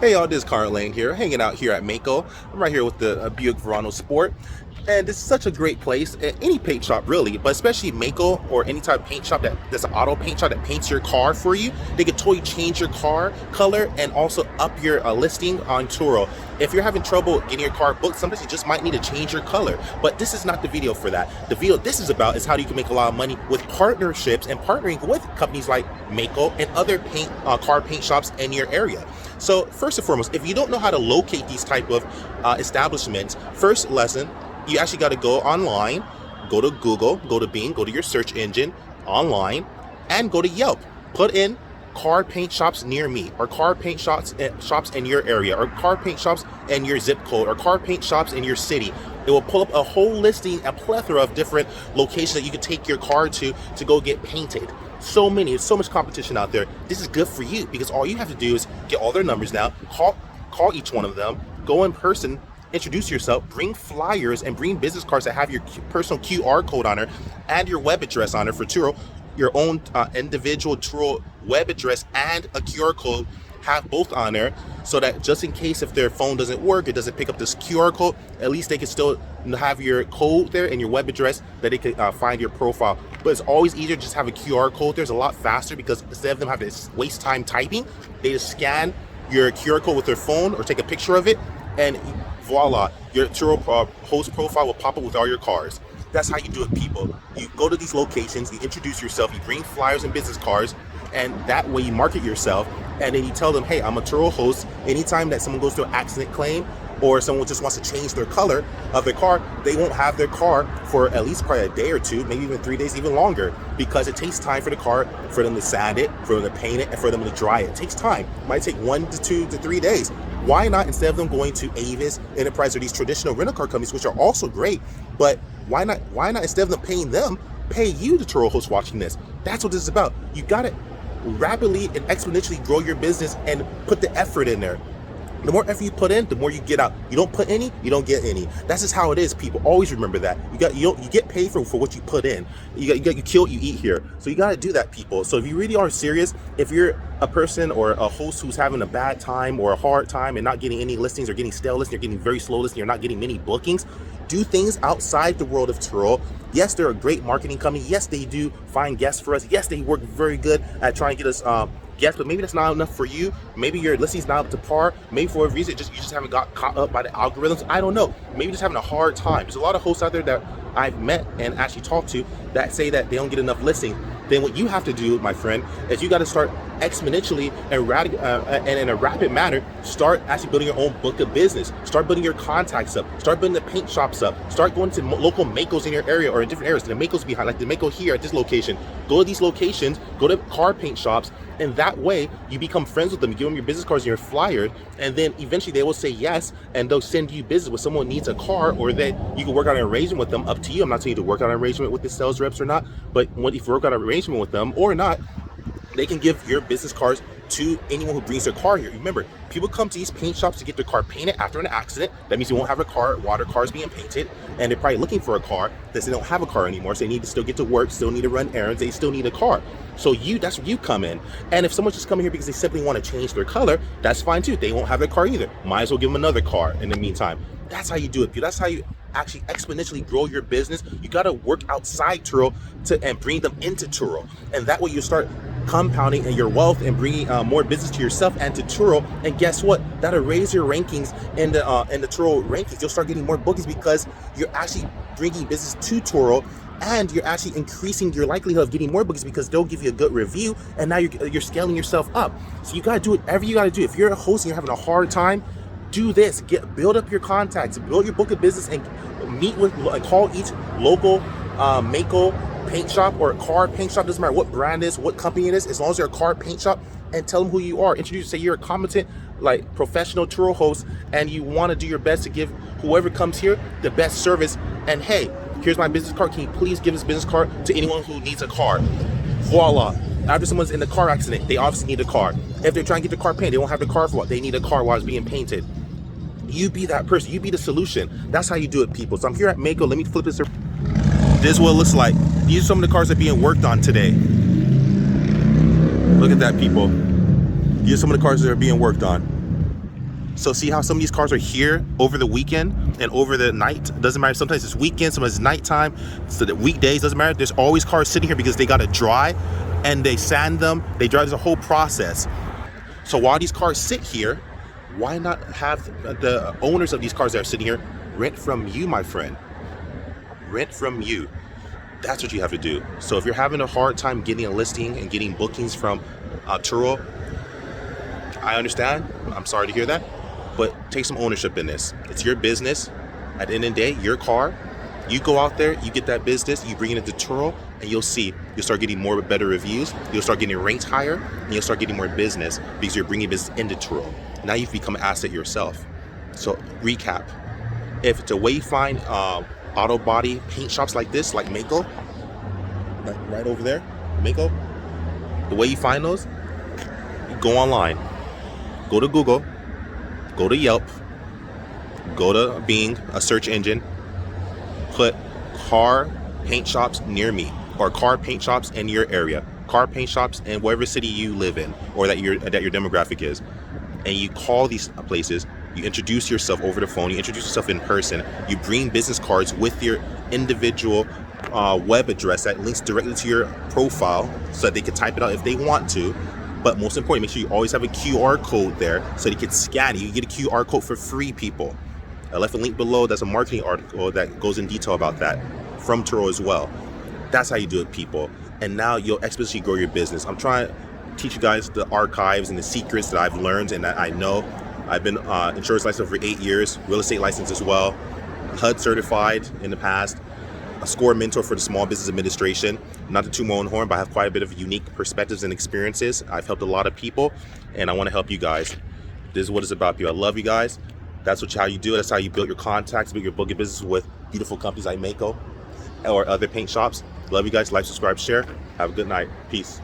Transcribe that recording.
Hey y'all, this is Conrad Layn here, hanging out here at Maaco. I'm right here with the Buick Verano Sport. And this is such a great place, at any paint shop really, but especially Maaco or any type of paint shop that's an auto paint shop that paints your car for you. They can totally change your car color and also up your listing on Turo. If you're having trouble getting your car booked, sometimes you just might need to change your color. But this is not the video for that. The video this is about is how you can make a lot of money with partnerships and partnering with companies like Maaco and other car paint shops in your area. So first and foremost, if you don't know how to locate these type of establishments, first lesson, you actually got to go online, go to Google, go to Bing, go to your search engine online, and go to Yelp. Put in car paint shops near me, or car paint shops in your area, or car paint shops in your zip code, or car paint shops in your city. It will pull up a whole listing, a plethora of different locations that you can take your car to go get painted. So many, there's so much competition out there. This is good for you because all you have to do is get all their numbers down, call each one of them, go in person, introduce yourself, bring flyers and bring business cards that have your personal QR code on it and your web address on it for Turo, your own individual Turo web address and a QR code. Have both on there so that just in case if their phone doesn't work, it doesn't pick up this QR code, at least they can still have your code there and your web address that they can find your profile. But it's always easier to just have a QR code. There's a lot faster because instead of them having to waste time typing, they just scan your QR code with their phone or take a picture of it, and voila, your Turo host profile will pop up with all your cars. That's how you do it, people. You go to these locations, you introduce yourself, you bring flyers and business cards, and that way you market yourself, and then you tell them, hey, I'm a Turo host. Anytime that someone goes through an accident claim or someone just wants to change their color of their car, they won't have their car for at least probably a day or two, maybe even 3 days, even longer, because it takes time for the car, for them to sand it, for them to paint it, and for them to dry it. It takes time. It might take 1 to 2 to 3 days. Why not, instead of them going to Avis, Enterprise, or these traditional rental car companies, which are also great, but why not instead of them paying them, pay you, the Turo host watching this? That's what this is about. You got to rapidly and exponentially grow your business and put the effort in there. The more effort you put in, the more you get out. You don't put any, you don't get any. That's just how it is, people. Always remember that. You get paid for what you put in. You kill what you eat here. So you got to do that, people. So if you really are serious, if you're a person or a host who's having a bad time or a hard time and not getting any listings or getting stale listings, you're getting very slow listings, you're not getting many bookings, do things outside the world of Turo. Yes, they're a great marketing company. Yes, they do find guests for us. Yes, they work very good at trying to get us guests, but maybe that's not enough for you. Maybe your listing's not up to par. Maybe for a reason, you just haven't got caught up by the algorithms. I don't know. Maybe you're just having a hard time. There's a lot of hosts out there that I've met and actually talked to that say that they don't get enough listings. Then what you have to do, my friend, is you got to start exponentially and in a rapid manner, start actually building your own book of business. Start building your contacts up. Start building the paint shops up. Start going to local Maacos in your area or in different areas. The Maacos behind, like the Maaco here at this location. Go to these locations, go to car paint shops, and that way you become friends with them. You give them your business cards and your flyers, and then eventually they will say yes, and they'll send you business with someone who needs a car, or that you can work out an arrangement with them. Up to you. I'm not saying you to work out an arrangement with the sales reps or not, but if you work out an arrangement with them or not, they can give your business cards to anyone who brings their car here. Remember, people come to these paint shops to get their car painted after an accident. That means you won't have a car, water cars being painted, and they're probably looking for a car that they don't have a car anymore, so they need to still get to work, still need to run errands, they still need a car. So that's where you come in. And if someone's just coming here because they simply want to change their color, that's fine too. They won't have their car either. Might as well give them another car in the meantime. That's how you do it, people. That's how you actually exponentially grow your business. You got to work outside Turo and bring them into Turo, and that way you start compounding in your wealth and bringing more business to yourself and to Turo. And guess what? That'll raise your rankings in the Turo rankings. You'll start getting more bookings because you're actually bringing business to Turo, and you're actually increasing your likelihood of getting more bookings because they'll give you a good review, and now you're scaling yourself up. So you got to do whatever you got to do. If you're a host and you're having a hard time, do this. Build up your contacts, build your book of business, and call each local Maaco paint shop or car paint shop. Doesn't matter what brand it is, what company it is, as long as you're a car paint shop, and tell them who you are. Introduce, say you're a competent, like professional Turo host, and you want to do your best to give whoever comes here the best service. And hey, here's my business card. Can you please give this business card to anyone who needs a car? Voila. After someone's in a car accident, they obviously need a car. If they're trying to get the car painted, they won't have the car for what? They need a car while it's being painted. You be that person. You be the solution. That's how you do it, people. So I'm here at Maaco. Let me flip this. This is what it looks like. These are some of the cars that are being worked on today. Look at that, people. These are some of the cars that are being worked on. So see how some of these cars are here over the weekend and over the night? It doesn't matter. Sometimes it's weekend, sometimes it's nighttime, so the weekdays, doesn't matter. There's always cars sitting here because they got to dry and they sand them. They dry. There's a whole process. So while these cars sit here, why not have the owners of these cars that are sitting here rent from you, my friend? Rent from you. That's what you have to do. So if you're having a hard time getting a listing and getting bookings from Turo, I understand. I'm sorry to hear that. But take some ownership in this. It's your business. At the end of the day, your car. You go out there, you get that business, you bring it into Turo, and you'll see, you'll start getting more better reviews, you'll start getting ranked higher, and you'll start getting more business because you're bringing business into Turo. Now you've become an asset yourself. So recap, if it's a way you find auto body paint shops like this, like Maaco, right over there, Maaco, the way you find those, you go online, go to Google, go to Yelp, go to Bing, a search engine, put car paint shops near me, or car paint shops in your area, car paint shops in whatever city you live in, or that your demographic is, and you call these places. You introduce yourself over the phone, you introduce yourself in person, you bring business cards with your individual web address that links directly to your profile so that they can type it out if they want to. But most importantly, make sure you always have a QR code there so they can scan it. You get a QR code for free, people. I left a link below. That's a marketing article that goes in detail about that from Turo as well. That's how you do it, people. And now you'll exponentially grow your business. I'm trying to teach you guys the archives and the secrets that I've learned and that I know. I've been insurance licensed for 8 years, real estate license as well, HUD certified in the past, a SCORE mentor for the Small Business Administration. Not to toot my own horn, but I have quite a bit of unique perspectives and experiences. I've helped a lot of people, and I want to help you guys. This is what it's about, people. I love you guys. That's how you do it. That's how you build your contacts, build your book of business with beautiful companies like Maaco or other paint shops. Love you guys. Like, subscribe, share. Have a good night. Peace.